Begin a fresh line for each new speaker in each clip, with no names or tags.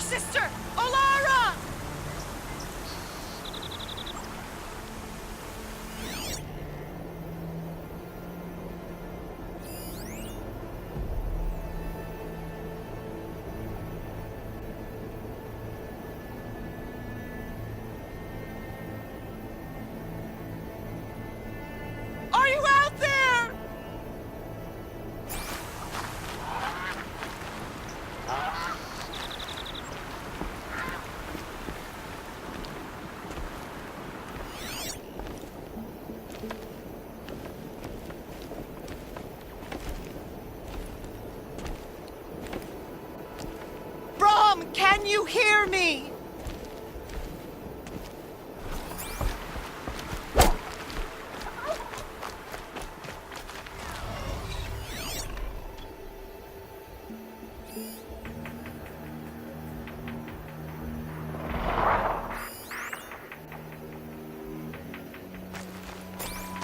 sister! Olara! Are you out there? Brom, can you hear me?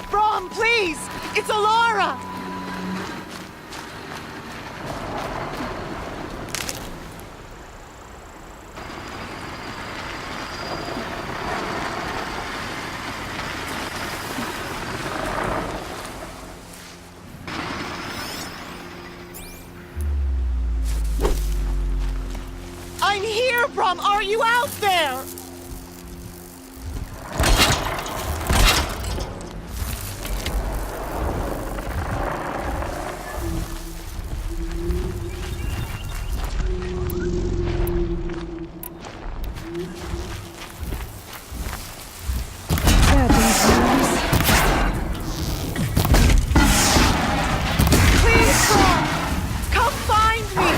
Brom, please! It's Olara! I'm here, Brom! Are you out there? Please, Brom! Come find me!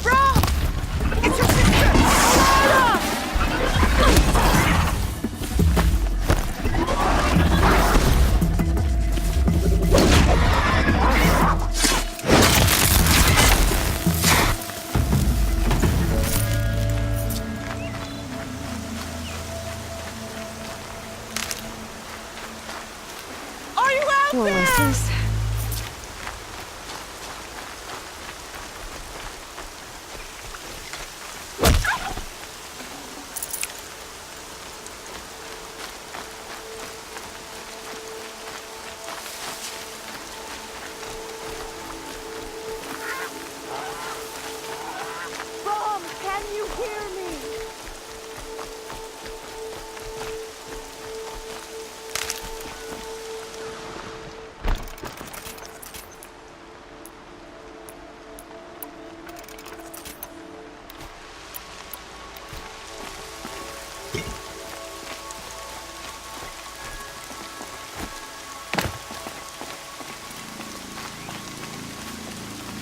Brom! It's your sister! Olara! Are you out
What
there?
was this?
Brom, can you hear me?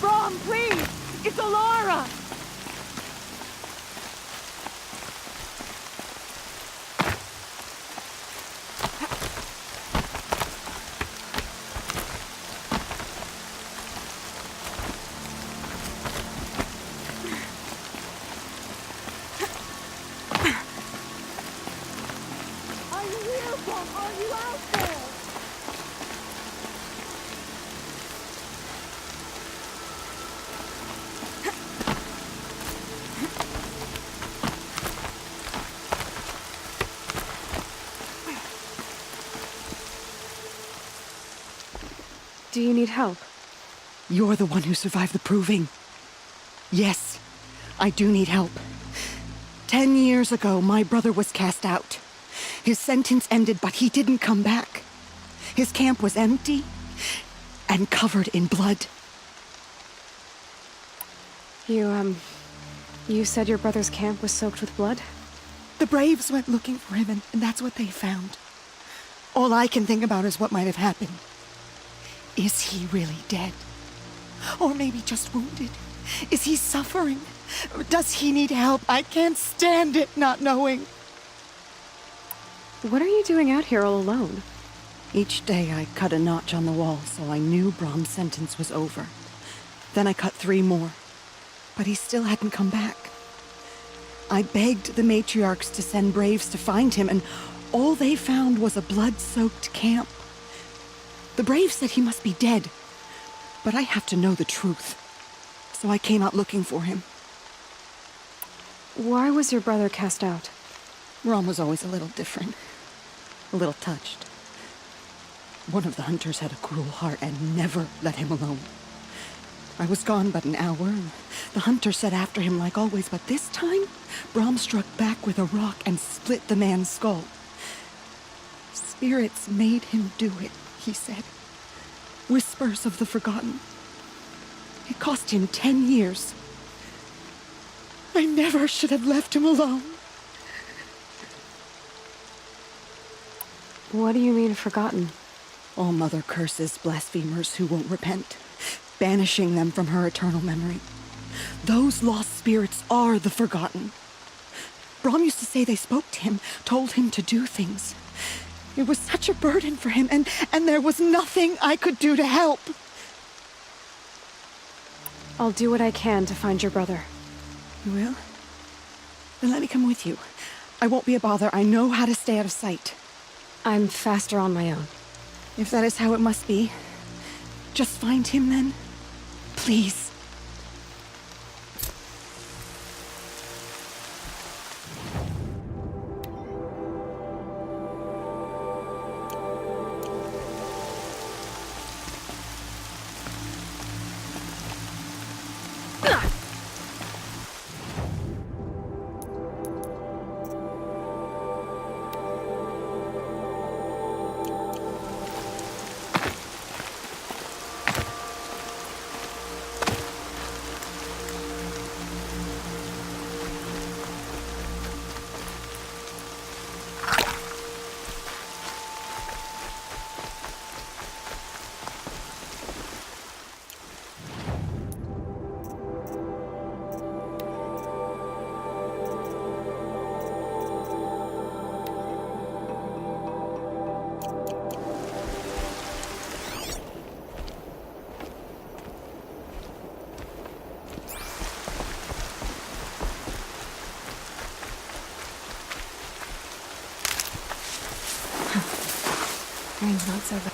Brom, please! It's Olara! Are you here, Brom? Are you out there?
Do you need help?
You're the one who survived the proving. Yes, I do need help. 10 years ago, my brother was cast out. His sentence ended, but he didn't come back. His camp was empty and covered in blood.
You said your brother's camp was soaked with blood?
The Braves went looking for him, and that's what they found. All I can think about is what might have happened. Is he really dead? Or maybe just wounded? Is he suffering? Does he need help? I can't stand it not knowing.
What are you doing out here all alone?
Each day I cut a notch on the wall so I knew Brom's sentence was over. Then I cut 3 more. But he still hadn't come back. I begged the matriarchs to send braves to find him, and all they found was a blood-soaked camp. The braves said he must be dead, but I have to know the truth. So I came out looking for him.
Why was your brother cast out?
Brom was always a little different. A little touched. One of the hunters had a cruel heart and never let him alone. I was gone but an hour, and the hunter set after him like always, but this time, Brom struck back with a rock and split the man's skull. Spirits made him do it, he said. Whispers of the forgotten. It cost him 10 years. I never should have left him alone.
What do you mean, forgotten?
All Mother curses blasphemers who won't repent, banishing them from her eternal memory. Those lost spirits are the forgotten. Brom used to say they spoke to him, told him to do things. It was such a burden for him, and there was nothing I could do to help.
I'll do what I can to find your brother.
You will? Then let me come with you. I won't be a bother. I know how to stay out of sight.
I'm faster on my own.
If that is how it must be, just find him then. Please.
Rain's not so bad.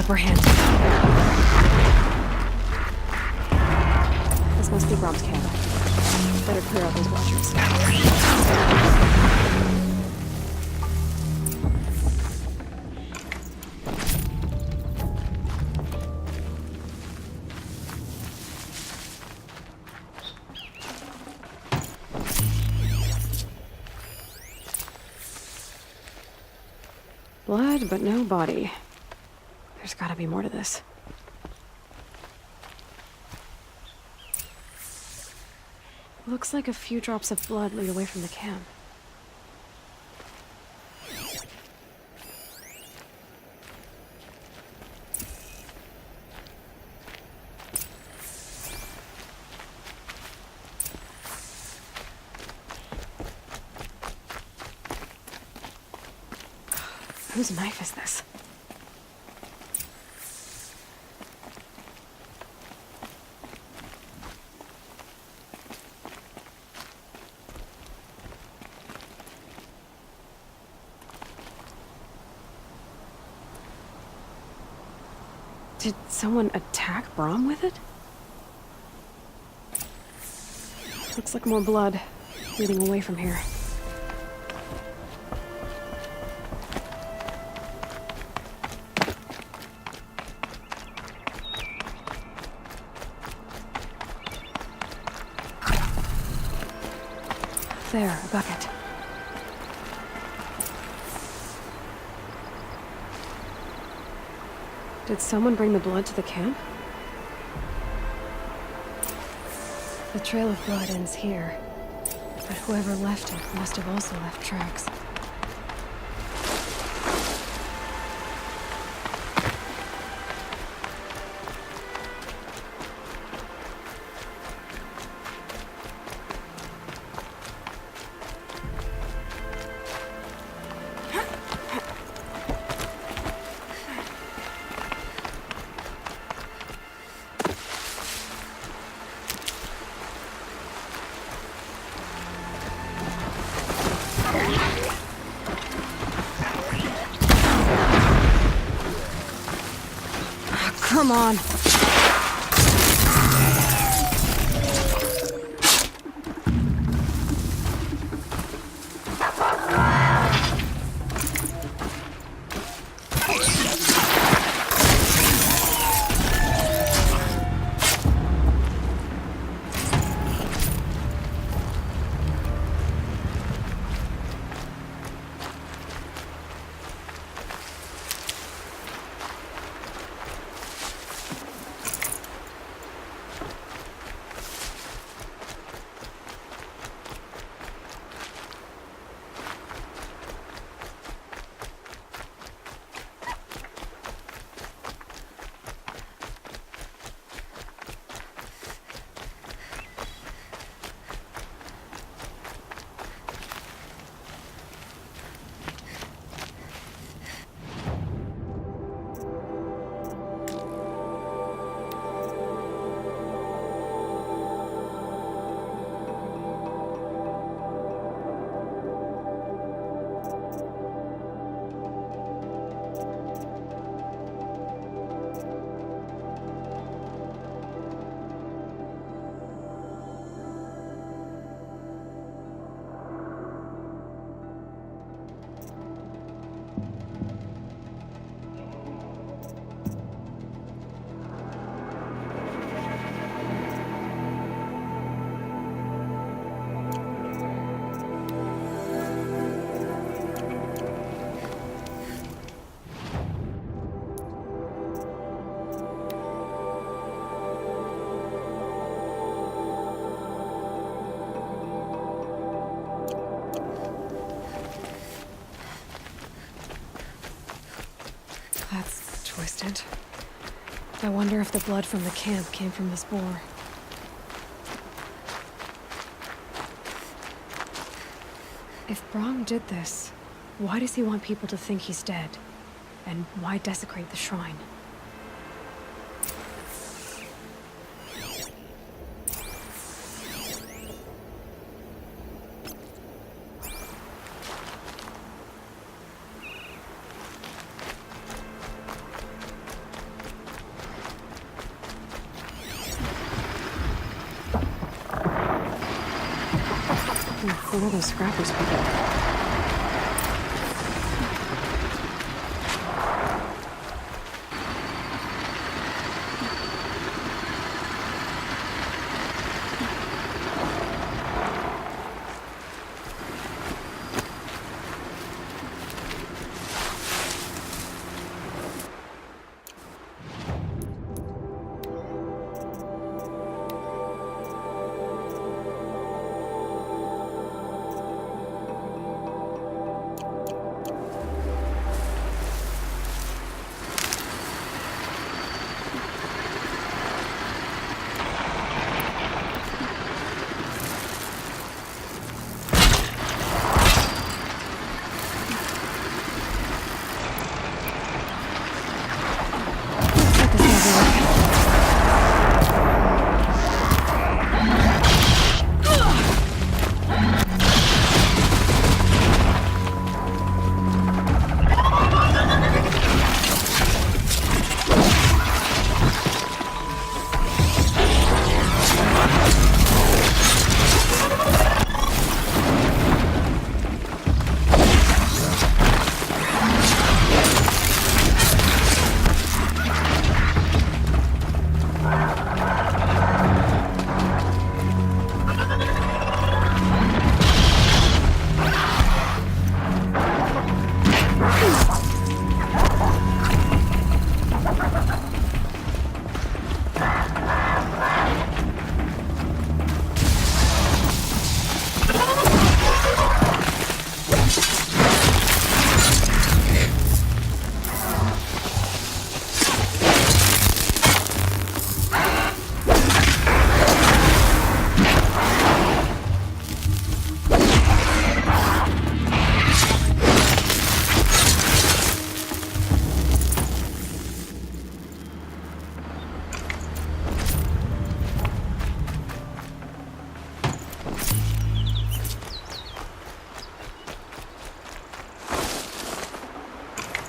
upper hand. This must be Brom's camp. Better clear out those watchers. Blood, but no body. There's gotta be more to this. Looks like a few drops of blood lead away from the camp. Whose knife is this? Did someone attack Brom with it? Looks like more blood leading away from here. There, a bucket. Did someone bring the blood to the camp? The trail of blood ends here, but whoever left it must have also left tracks. Come on. That's twisted. I wonder if the blood from the camp came from this boar. If Brom did this, why does he want people to think he's dead? And why desecrate the shrine? Who are those scrappers people?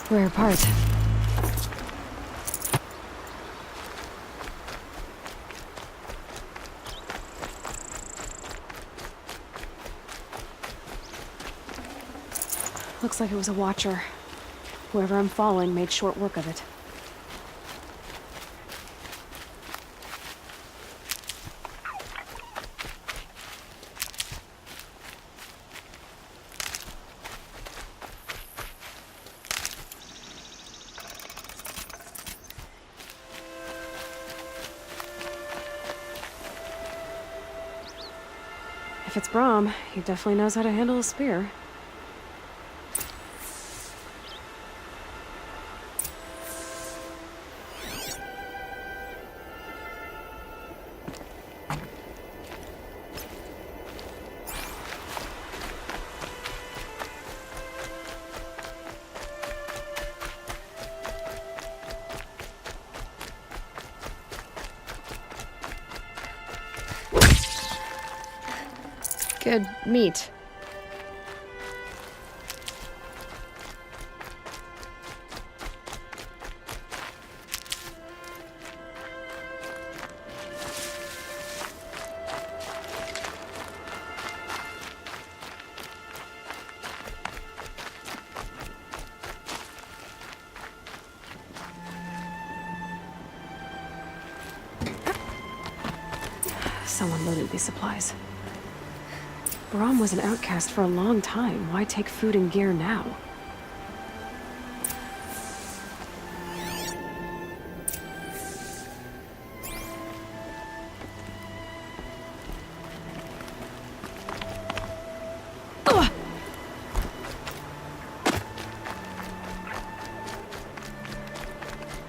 Rare part. Looks like it was a watcher. Whoever I'm following made short work of it. If it's Brahm, he definitely knows how to handle a spear. Good meat. Someone loaded these supplies. Brahm was an outcast for a long time. Why take food and gear now? Ugh!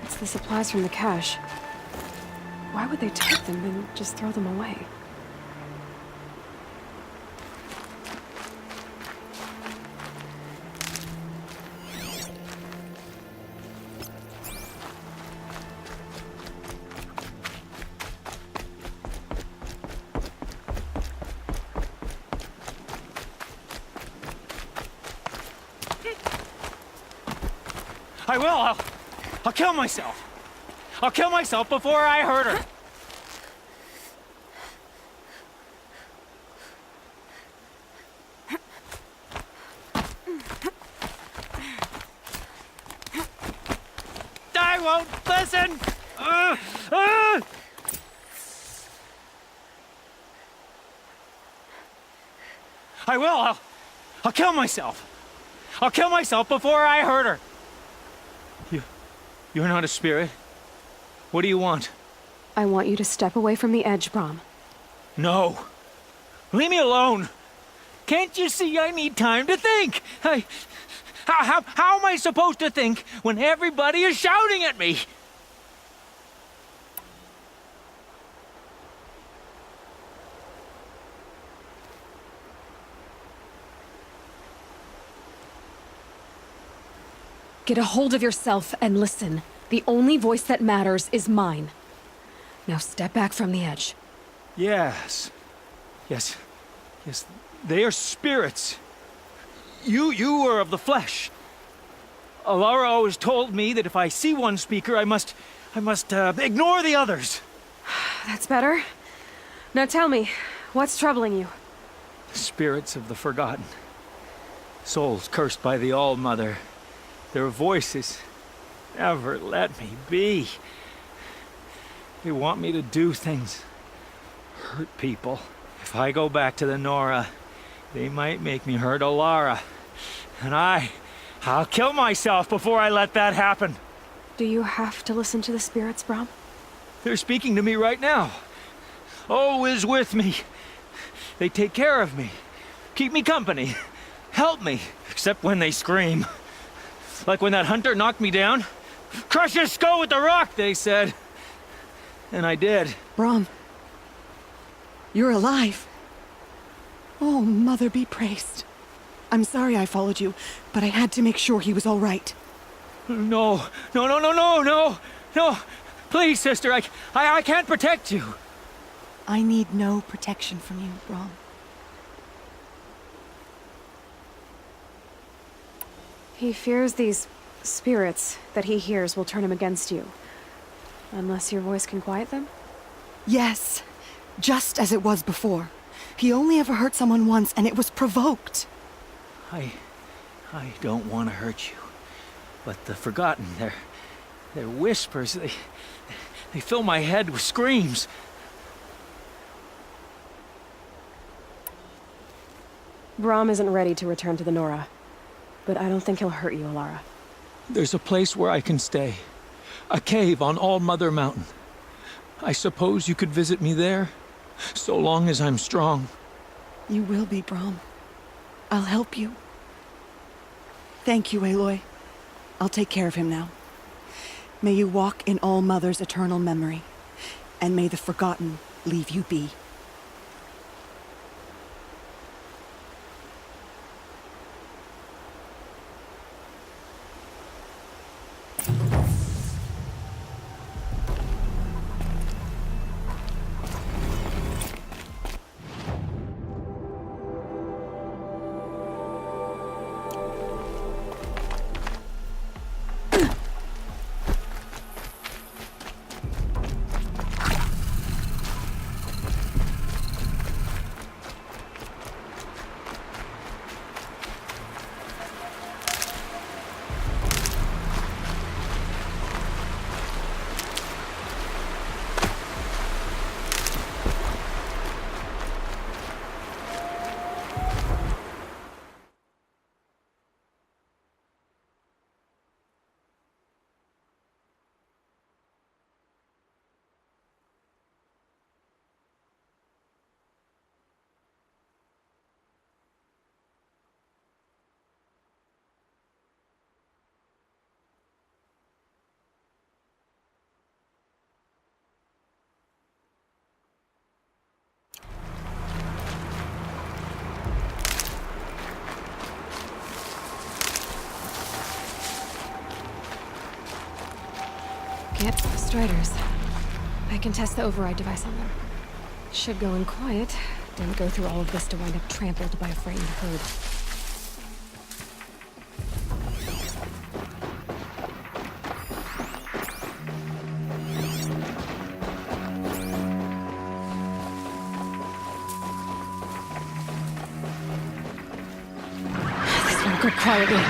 It's the supplies from the cache. Why would they take them and just throw them away?
I will. I'll kill myself. I'll kill myself before I hurt her. won't listen! Uh. I will. I'll kill myself. I'll kill myself before I hurt her. You're not a spirit. What do you want?
I want you to step away from the edge, Brom.
No. Leave me alone. Can't you see I need time to think? How am I supposed to think when everybody is shouting at me?
Get a hold of yourself and listen. The only voice that matters is mine. Now step back from the edge.
Yes. They are spirits. You are of the flesh. Alara always told me that if I see one speaker, I must ignore the others.
That's better. Now tell me, what's troubling you?
Spirits of the forgotten. Souls cursed by the All-Mother. Their voices never let me be. They want me to do things, hurt people. If I go back to the Nora, they might make me hurt Alara. And I'll kill myself before I let that happen.
Do you have to listen to the spirits, Brom?
They're speaking to me right now. O is with me. They take care of me, keep me company, help me, except when they scream. Like when that hunter knocked me down. Crush his skull with the rock, they said. And I did.
Brom, you're alive. Oh, Mother be praised. I'm sorry I followed you, but I had to make sure he was all right.
No. Please, sister, I can't protect you.
I need no protection from you, Brom.
He fears these spirits that he hears will turn him against you. Unless your voice can quiet them?
Yes, just as it was before. He only ever hurt someone once, and it was provoked.
I don't want to hurt you. But the Forgotten, their whispers, they fill my head with screams.
Brom isn't ready to return to the Nora. But I don't think he'll hurt you, Alara.
There's a place where I can stay. A cave on All-Mother Mountain. I suppose you could visit me there, so long as I'm strong.
You will be, Brom. I'll help you. Thank you, Aloy. I'll take care of him now. May you walk in All-Mother's eternal memory, and may the Forgotten leave you be.
Get the Striders. I can test the override device on them. Should go in quiet. Didn't go through all of this to wind up trampled by a frightened herd. This won't go quietly.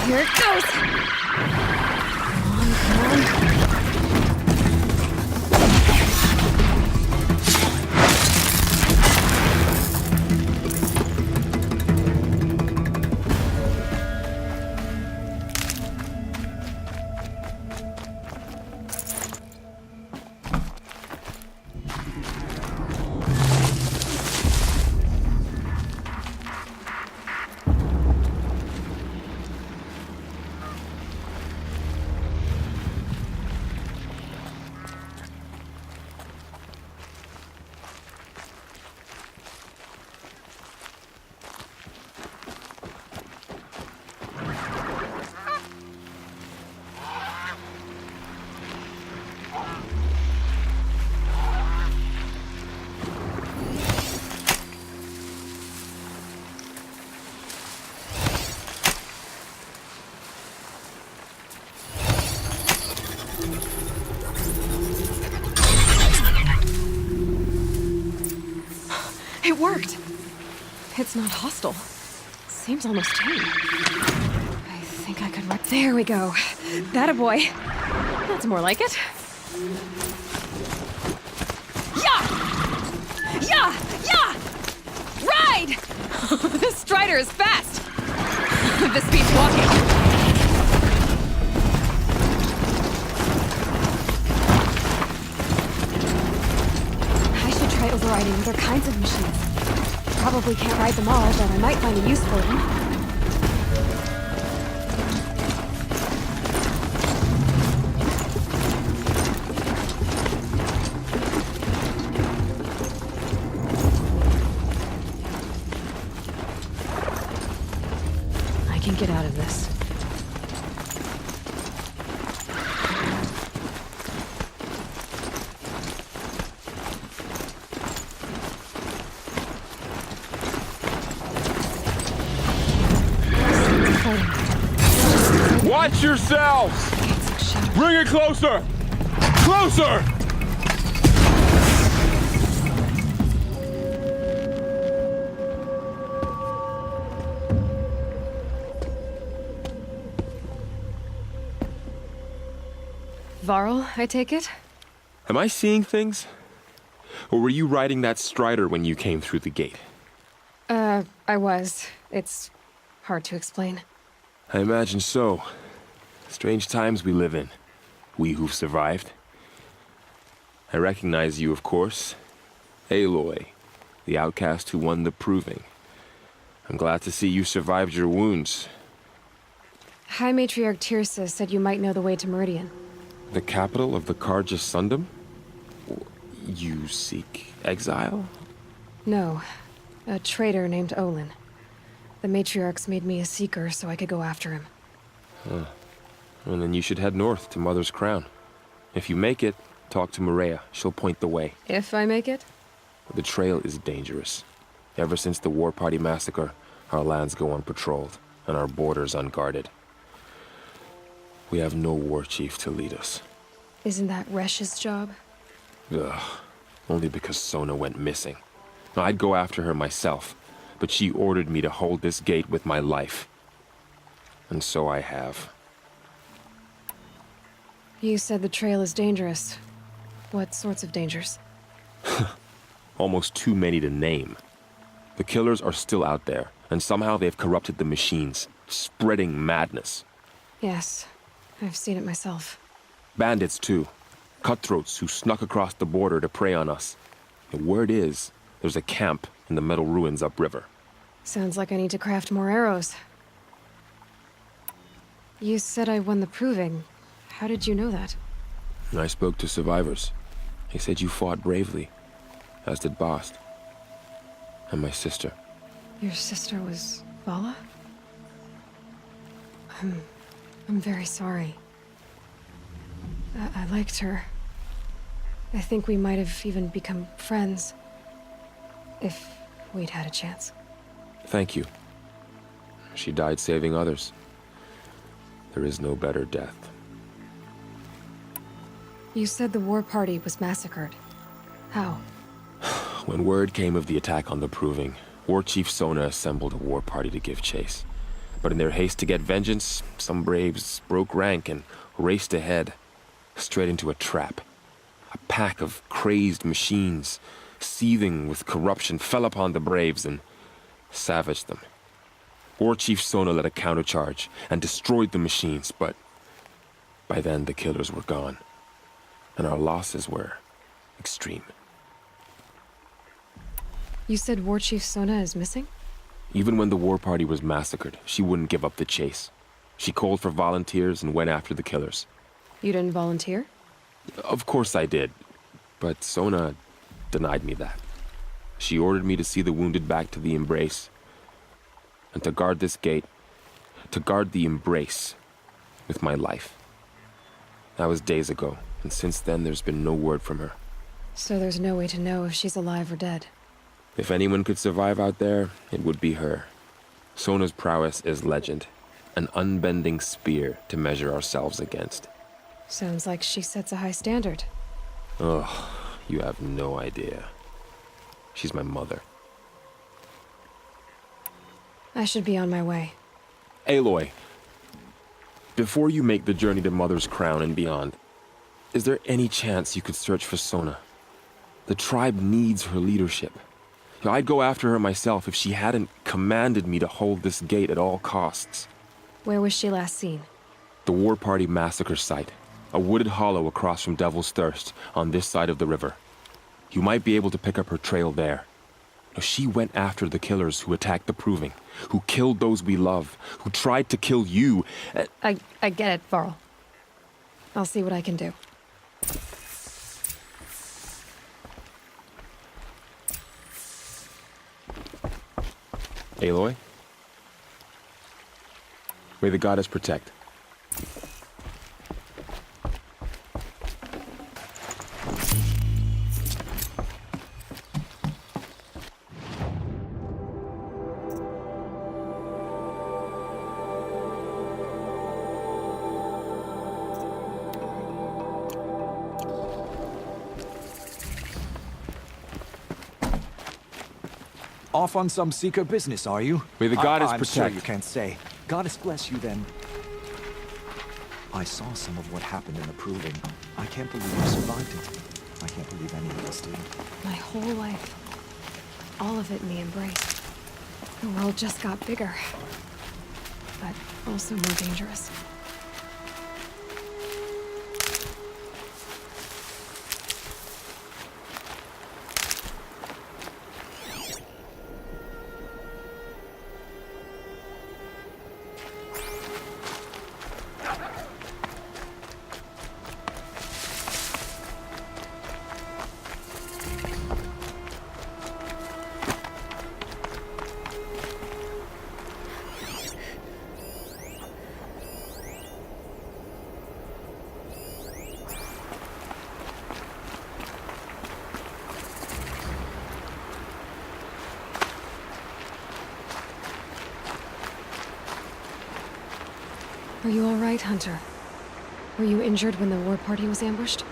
Here it goes! Come on, come on. It worked! It's not hostile. Seems almost tame. I think I could run. There we go. That a boy. That's more like it. Yeah! Yeah! Yeah! Ride! This Strider is fast! This beats walking. I should try overriding other kinds of machines. Probably can't ride them all, but I might find a use for them. I can get out of this.
Watch yourselves! Bring it closer! Closer!
Varl, I take it?
Am I seeing things? Or were you riding that Strider when you came through the gate?
I was. It's hard to explain.
I imagine so. Strange times we live in. We who've survived. I recognize you, of course. Aloy, the outcast who won the Proving. I'm glad to see you survived your wounds.
High Matriarch Tirsa said you might know the way to Meridian.
The capital of the Carja Sundom? You seek exile?
No. A traitor named Olin. The Matriarchs made me a seeker so I could go after him.
And then you should head north to Mother's Crown. If you make it, talk to Maria. She'll point the way.
If I make it?
The trail is dangerous. Ever since the War Party massacre, our lands go unpatrolled, and our borders unguarded. We have no war chief to lead us.
Isn't that Resh's job?
Ugh. Only because Sona went missing. I'd go after her myself, but she ordered me to hold this gate with my life. And so I have.
You said the trail is dangerous. What sorts of dangers?
Almost too many to name. The killers are still out there, and somehow they've corrupted the machines, spreading madness.
Yes, I've seen it myself.
Bandits, too. Cutthroats who snuck across the border to prey on us. The word is, there's a camp in the metal ruins upriver.
Sounds like I need to craft more arrows. You said I won the Proving. How did you know that?
I spoke to survivors. They said you fought bravely, as did Bast. And my sister.
Your sister was Vala? I'm very sorry. I liked her. I think we might have even become friends. If we'd had a chance.
Thank you. She died saving others. There is no better death.
You said the war party was massacred. How?
When word came of the attack on the Proving, War Chief Sona assembled a war party to give chase. But in their haste to get vengeance, some braves broke rank and raced ahead, straight into a trap. A pack of crazed machines, seething with corruption, fell upon the braves and savaged them. War Chief Sona led a countercharge and destroyed the machines, but by then the killers were gone, and our losses were extreme.
You said War Chief Sona is missing?
Even when the war party was massacred, she wouldn't give up the chase. She called for volunteers and went after the killers.
You didn't volunteer?
Of course I did, but Sona denied me that. She ordered me to see the wounded back to the Embrace, and to guard this gate, to guard the Embrace with my life. That was days ago, and since then there's been no word from her.
So there's no way to know if she's alive or dead.
If anyone could survive out there, it would be her. Sona's prowess is legend, an unbending spear to measure ourselves against.
Sounds like she sets a high standard.
Ugh, you have no idea. She's my mother.
I should be on my way.
Aloy, before you make the journey to Mother's Crown and beyond, is there any chance you could search for Sona? The tribe needs her leadership. I'd go after her myself if she hadn't commanded me to hold this gate at all costs.
Where was she last seen?
The War Party massacre site. A wooded hollow across from Devil's Thirst, on this side of the river. You might be able to pick up her trail there. She went after the killers who attacked the Proving, who killed those we love, who tried to kill you.
I get it, Varl. I'll see what I can do.
Aloy? May the goddess protect.
Off on some Seeker business, are you?
May the goddess
I'm
protect.
sure you can't say. Goddess bless you, then. I saw some of what happened in the Proving. I can't believe you survived it. I can't believe any of us did.
My whole life. All of it in the Embrace. The world just got bigger. But also more dangerous. Are you all right, Hunter? Were you injured when the war party was ambushed?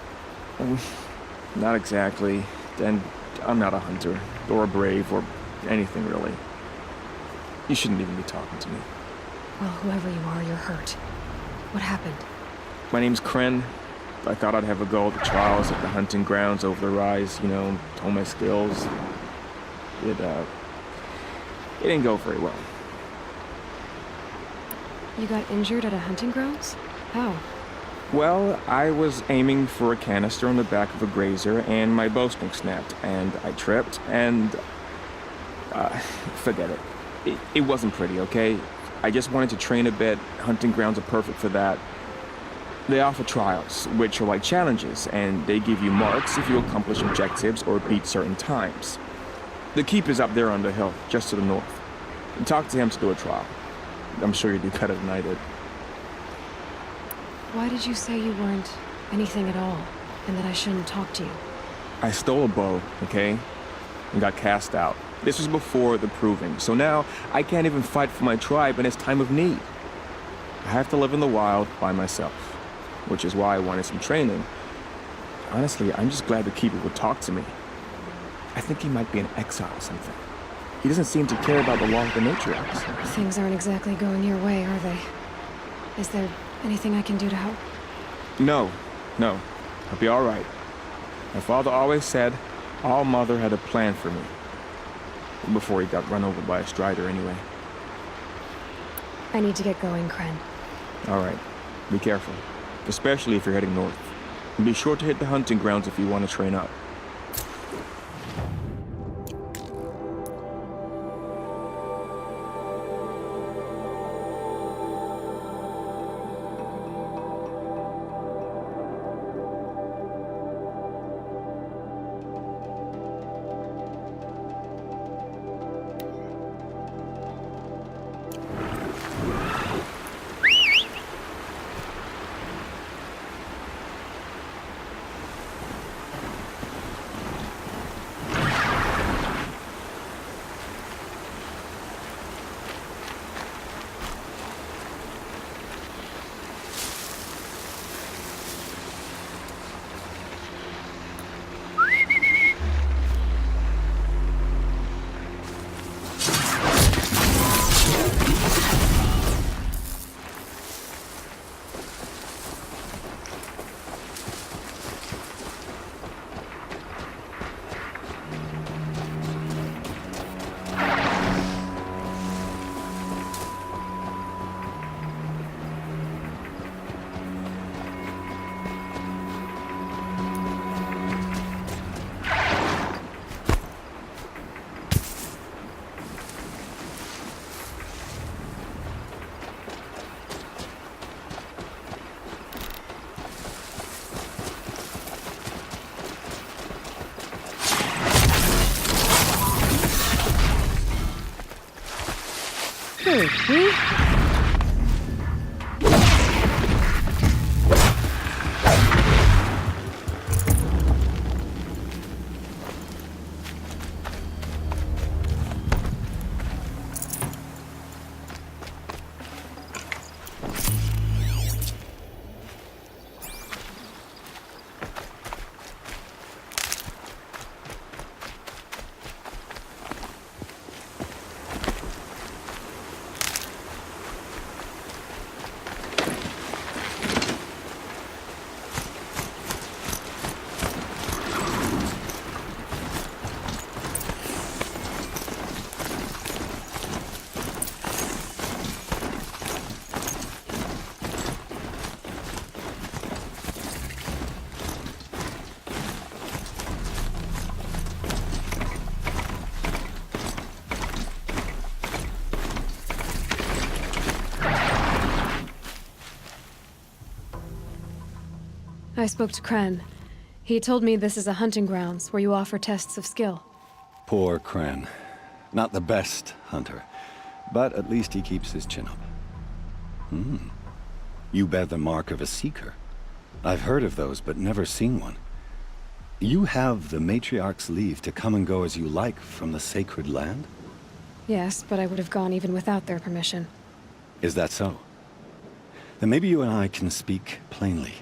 Not exactly. And I'm not a hunter, or a brave, or anything really. You shouldn't even be talking to me.
Well, whoever you are, you're hurt. What happened?
My name's Kren. I thought I'd have a go at the trials at the hunting grounds over the rise, hone my skills. It didn't go very well.
You got injured at a hunting grounds? How?
Well, I was aiming for a canister on the back of a grazer, and my bowstring snapped, and I tripped, and... forget it. It wasn't pretty, okay? I just wanted to train a bit. Hunting grounds are perfect for that. They offer trials, which are like challenges, and they give you marks if you accomplish objectives or beat certain times. The keep is up there on the hill, just to the north. Talk to him to do a trial. I'm sure you do better than I did.
Why did you say you weren't anything at all, and that I shouldn't talk to you?
I stole a bow, okay? And got cast out. This was before the Proving, so now I can't even fight for my tribe in its time of need. I have to live in the wild by myself, which is why I wanted some training. Honestly, I'm just glad the Keeper would talk to me. I think he might be in exile or something. He doesn't seem to care about the law of the matriarchs.
Things aren't exactly going your way, are they? Is there anything I can do to help?
No. I'll be all right. My father always said All Mother had a plan for me. Before he got run over by a strider, anyway.
I need to get going, Kren.
All right. Be careful. Especially if you're heading north. And be sure to hit the hunting grounds if you want to train up.
We? I spoke to Kren. He told me this is a hunting grounds where you offer tests of skill.
Poor Kren. Not the best hunter, but at least he keeps his chin up. You bear the mark of a seeker. I've heard of those, but never seen one. You have the Matriarch's leave to come and go as you like from the sacred land?
Yes, but I would have gone even without their permission.
Is that so? Then maybe you and I can speak plainly.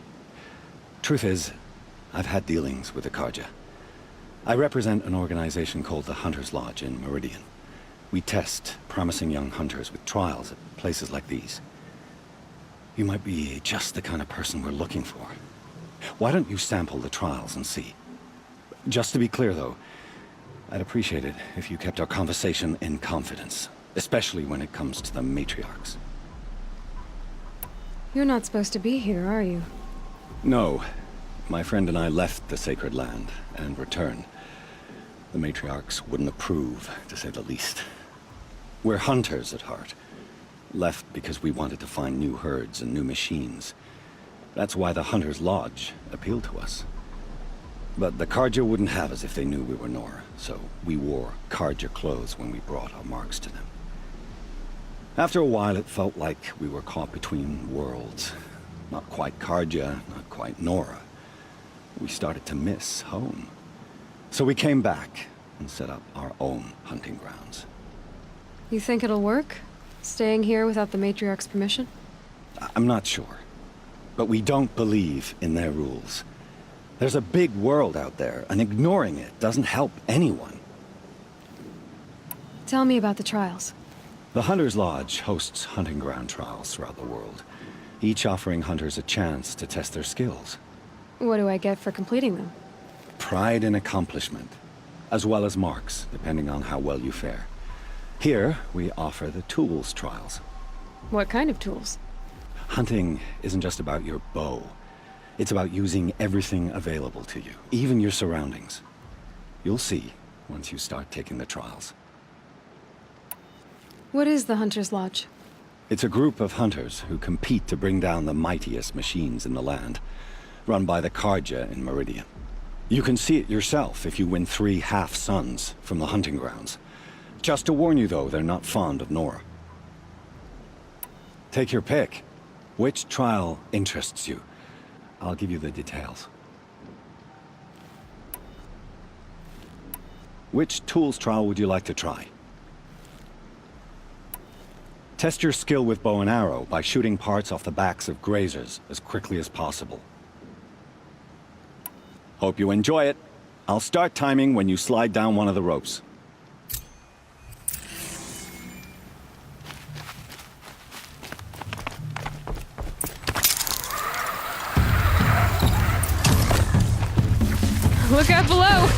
Truth is, I've had dealings with the Carja. I represent an organization called the Hunter's Lodge in Meridian. We test promising young hunters with trials at places like these. You might be just the kind of person we're looking for. Why don't you sample the trials and see? Just to be clear, though, I'd appreciate it if you kept our conversation in confidence, especially when it comes to the matriarchs.
You're not supposed to be here, are you?
No. My friend and I left the sacred land and returned. The matriarchs wouldn't approve, to say the least. We're hunters at heart. Left because we wanted to find new herds and new machines. That's why the Hunter's Lodge appealed to us. But the Carja wouldn't have us if they knew we were Nora, so we wore Carja clothes when we brought our marks to them. After a while, it felt like we were caught between worlds. Not quite Carja, not quite Nora. We started to miss home. So we came back and set up our own hunting grounds.
You think it'll work? Staying here without the Matriarch's permission?
I'm not sure. But we don't believe in their rules. There's a big world out there, and ignoring it doesn't help anyone.
Tell me about the trials.
The Hunter's Lodge hosts hunting ground trials throughout the world, each offering hunters a chance to test their skills.
What do I get for completing them?
Pride in accomplishment, as well as marks, depending on how well you fare. Here, we offer the tools trials.
What kind of tools?
Hunting isn't just about your bow. It's about using everything available to you, even your surroundings. You'll see once you start taking the trials.
What is the Hunter's Lodge?
It's a group of hunters who compete to bring down the mightiest machines in the land, run by the Carja in Meridian. You can see it yourself if you win 3 half-suns from the hunting grounds. Just to warn you, though, they're not fond of Nora. Take your pick. Which trial interests you? I'll give you the details. Which tools trial would you like to try? Test your skill with bow and arrow by shooting parts off the backs of grazers as quickly as possible. Hope you enjoy it. I'll start timing when you slide down one of the ropes.
Look out below!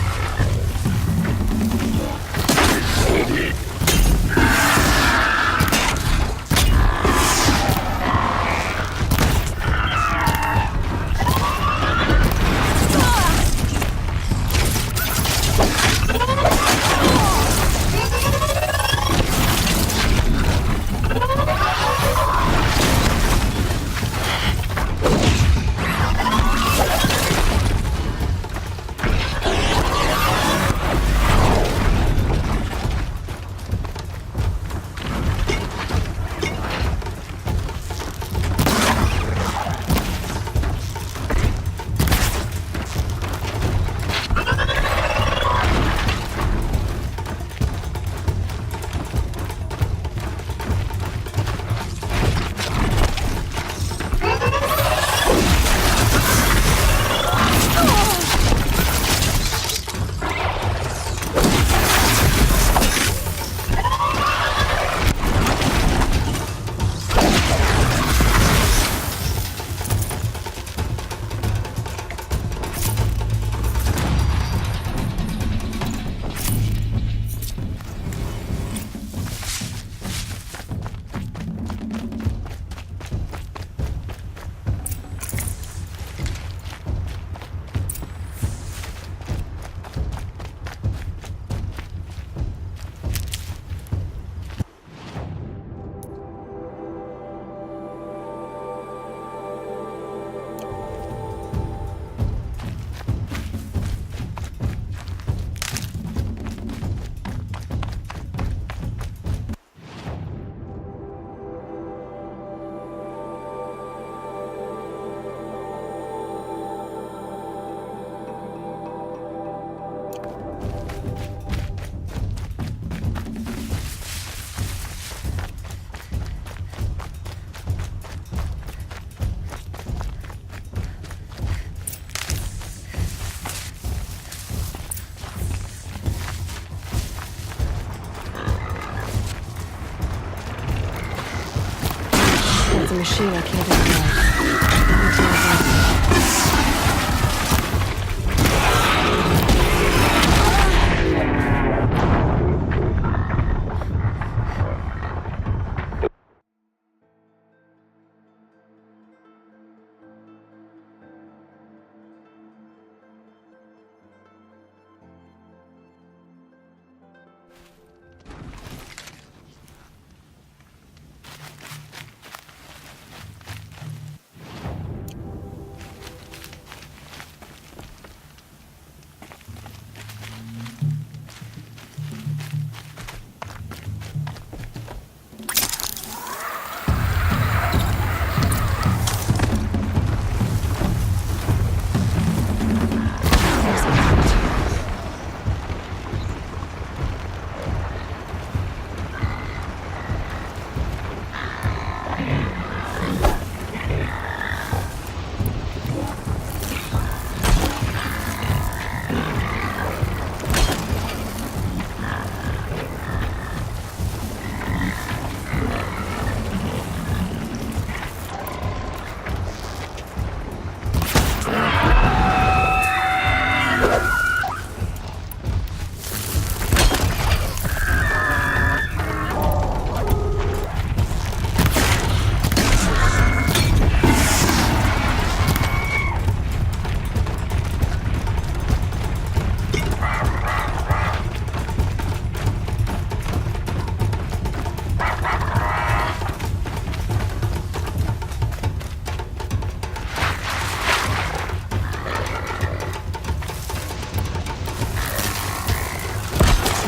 It's a machine I can't ignore.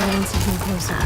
Feeling something closer.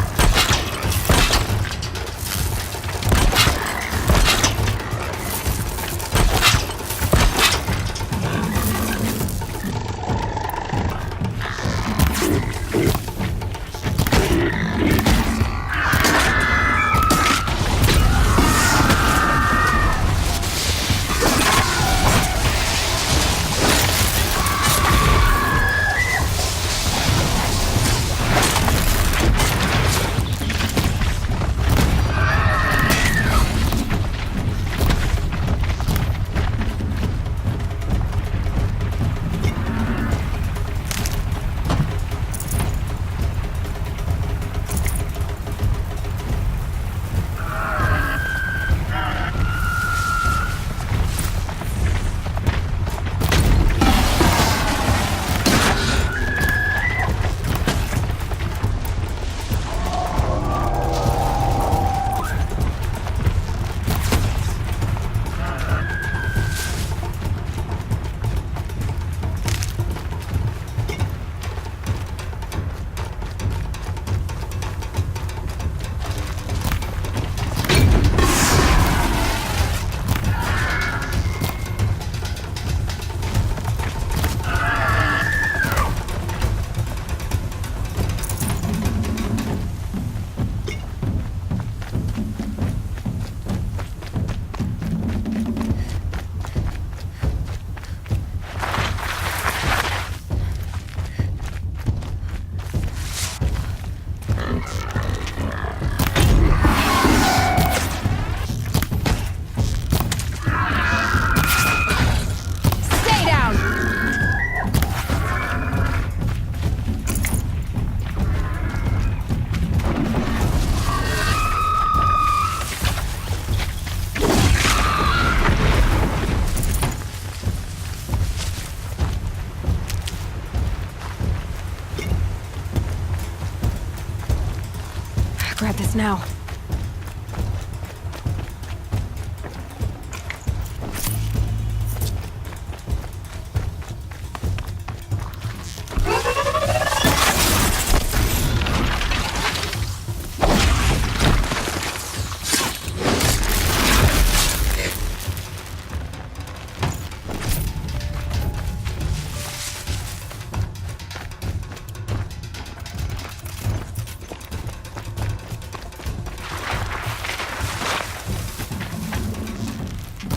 Grab this now.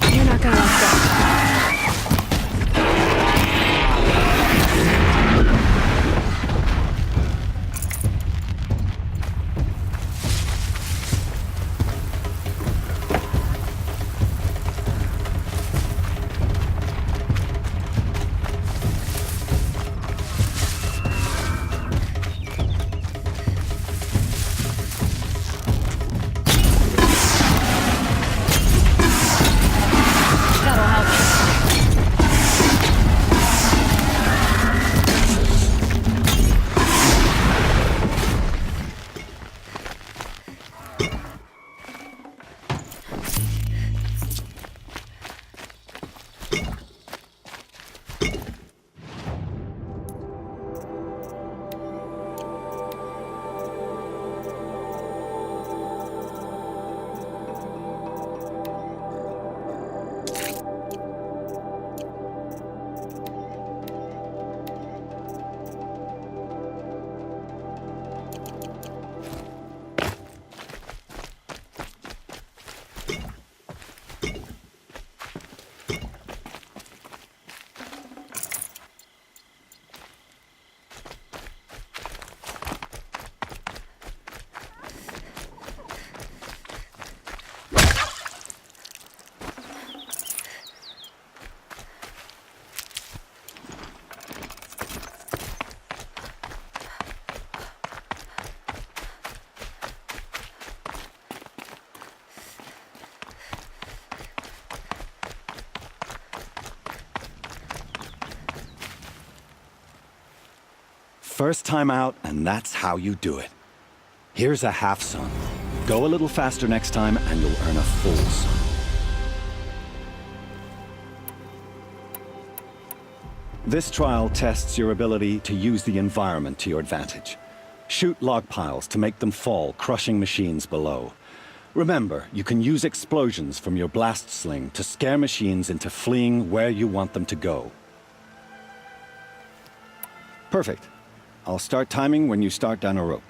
You're not gonna like that. That'll help.
First time out, and that's how you do it. Here's a half sun. Go a little faster next time, and you'll earn a full sun. This trial tests your ability to use the environment to your advantage. Shoot log piles to make them fall, crushing machines below. Remember, you can use explosions from your blast sling to scare machines into fleeing where you want them to go. Perfect. I'll start timing when you start down a rope.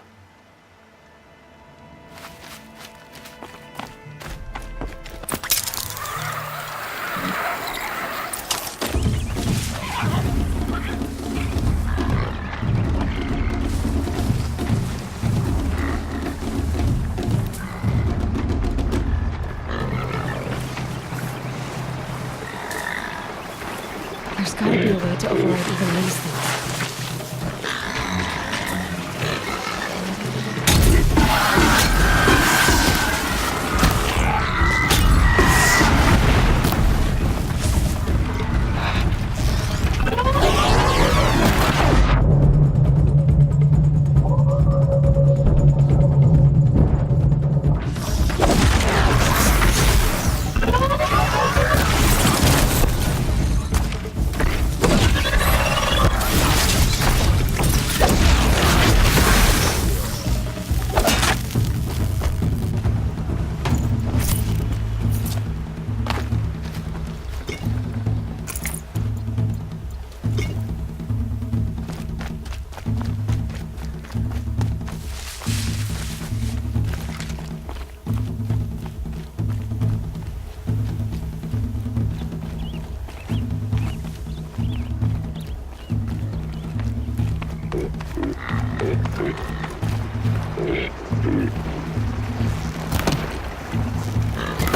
There's gotta be a way to override even these things.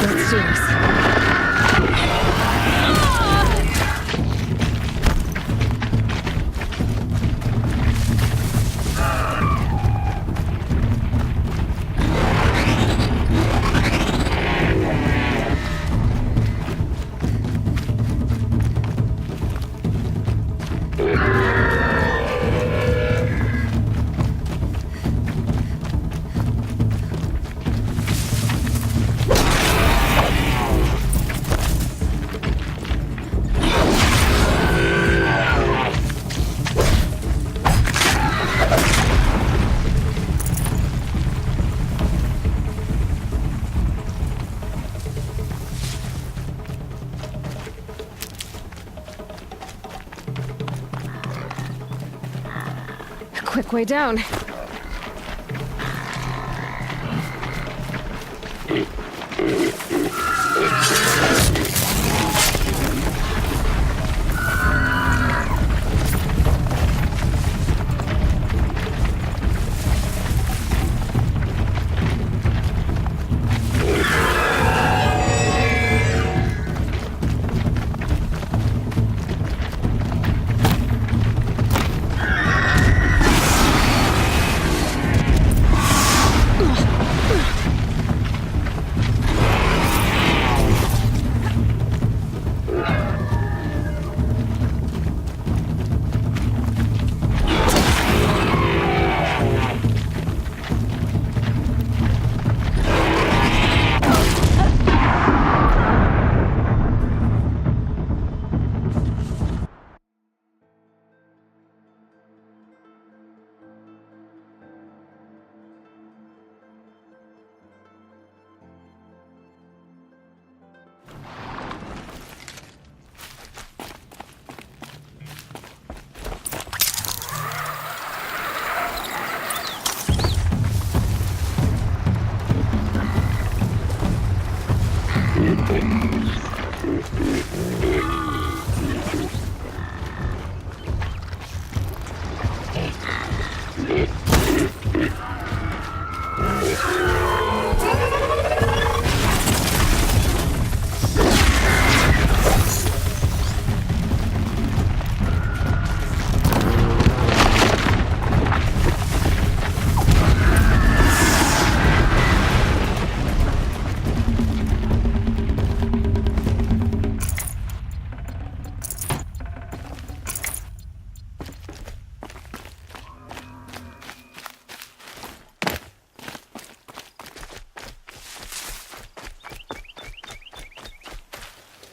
Let's do this. Quick way down.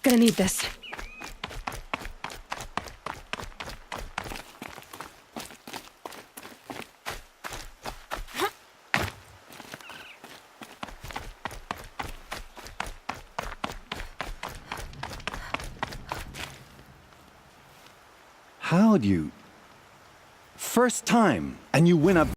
Gonna need this.
How'd you... First time, and you win a